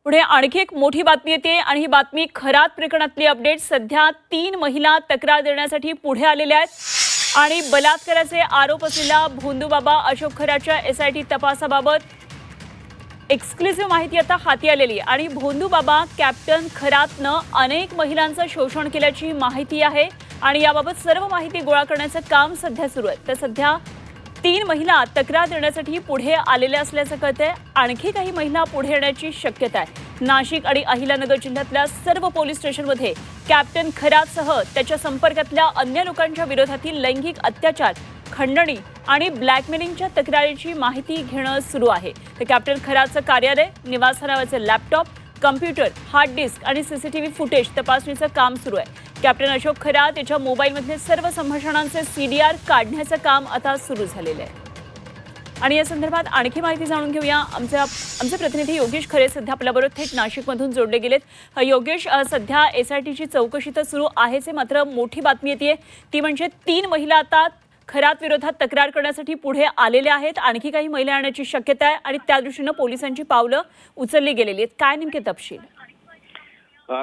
पुढे आणखी एक मोठी बातमी येते आणि ही बातमी खरात प्रकरणातली अपडेट। सध्या 3 महिला तक्रार देण्यासाठी पुढे आलेल्या आहेत आणि बलात्काराचे आरोप असलेला भोंदूबाबा अशोक खरातच्या एसआयटी तपासाबाबत एक्सक्लुसिव्ह माहिती आता हाती आलेली आणि भोंदूबाबा कॅप्टन खरातनं अनेक महिलांचं शोषण केल्याची माहिती आहे आणि याबाबत सर्व माहिती गोळा करण्याचं काम सध्या सुरू आहे। तर सध्या 3 महिला तक्रार देण्यासाठी पुढे आलेल्या असल्याचं कळतंय। आणखी काही महिला पुढे येण्याची शक्यता आहे। नाशिक आणि अहिल्यानगर जिल्ह्यातल्या सर्व पोलीस स्टेशनमध्ये कॅप्टन खरातसह त्याच्या संपर्कातल्या अन्य लोकांच्या विरोधातील लैंगिक अत्याचार, खंडणी आणि ब्लॅकमेलिंगच्या तक्रारीची माहिती घेणं सुरू आहे। तर कॅप्टन खरातचं कार्यालय, निवासस्थानावरचे लॅपटॉप, कम्प्युटर, हार्ड डिस्क आणि सीसीटीव्ही फुटेज तपासणीचं काम सुरू आहे। कॅप्टन अशोक खरात याच्या मोबाईलमधले सर्व संभाषणांचे सीडीआर काढण्याचं काम आता सुरू झालेलं आहे। आणि या संदर्भात आणखी माहिती जाणून घेऊया। आमचे प्रतिनिधी योगेश खरे सध्या आपल्याबरोबर थेट नाशिकमधून जोडले गेलेत। योगेश, सध्या एसआयटीची चौकशी तर सुरू आहेच, मात्र मोठी बातमी येते ती म्हणजे 3 महिला आता खरात विरोधात तक्रार करण्यासाठी पुढे आलेल्या आहेत। आणखी काही महिला येण्याची शक्यता आहे आणि त्या दृष्टीने पोलिसांची पावलं उचलली गेलेली आहेत। काय नेमके तपशील?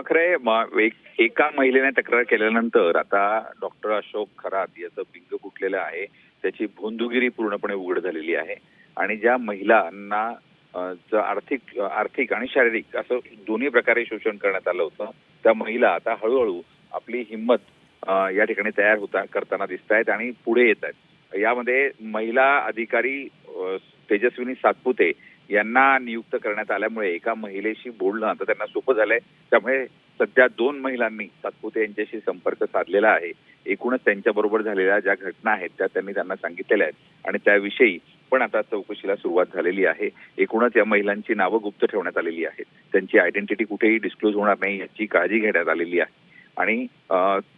खरे एका महिलेने तक्रार केल्यानंतर आता डॉक्टर अशोक खरात याचं बिंग फुटलेलं आहे। त्याची भोंदूगिरी पूर्णपणे उघड झालेली आहे आणि ज्या महिलांना आर्थिक आणि शारीरिक असं दोन्ही प्रकारे शोषण करण्यात आलं होतं, त्या महिला आता हळूहळू आपली हिंमत या ठिकाणी तयार करताना दिसत आहेत आणि पुढे येत आहेत। यामध्ये महिला अधिकारी तेजस्विनी सातपुते यांना नियुक्त करण्यात आल्यामुळे एका महिलेशी बोलणं आता त्यांना सोपं झालंय। त्यामुळे सध्या 2 महिलांनी सातपुते यांच्याशी संपर्क साधलेला आहे। एकूणच त्यांच्याबरोबर झालेल्या ज्या घटना आहेत त्या त्यांना सांगितलेल्या आहेत आणि त्याविषयी पण आता चौकशीला सुरुवात झालेली आहे। एकूणच या महिलांची नावं गुप्त ठेवण्यात आलेली आहेत। त्यांची आयडेंटिटी कुठेही डिस्क्लोज होणार नाही याची काळजी घेण्यात आलेली आहे आणि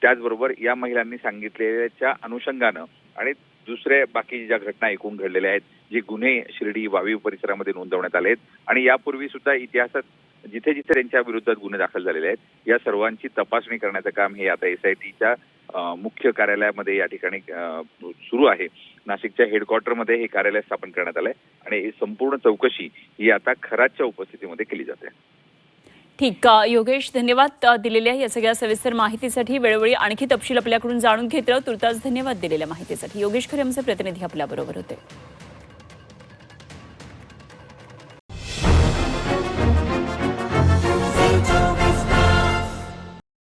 त्याचबरोबर या महिलांनी सांगितलेल्या अनुषंगानं आणि दुसरे बाकी ज्या घटना एकूण घडलेल्या आहेत, जे गुन्हे शिर्डी वावी परिसरामध्ये नोंदवण्यात आले आहेत आणि यापूर्वी सुद्धा इतिहासात जिथे जिथे त्यांच्या विरोधात गुन्हे दाखल झालेले आहेत, या सर्वांची तपासणी करण्याचं काम हे आता एसआयटीच्या मुख्य कार्यालयामध्ये या ठिकाणी सुरू आहे। नाशिकच्या हेडक्वार्टरमध्ये हे कार्यालय स्थापन करण्यात आलंय आणि संपूर्ण चौकशी ही आता खरातच्या उपस्थितीमध्ये केली जाते। ठीक, योगेश, धन्यवाद दिलेल्या या सगळ्या सविस्तर माहितीसाठी। वेळोवेळी आणखी तपशील आपल्याकडून जाणून घेतलं। तुर्तास धन्यवाद दिलेल्या माहितीसाठी। योगेश खरे आमचे प्रतिनिधी आपल्याबरोबर होते।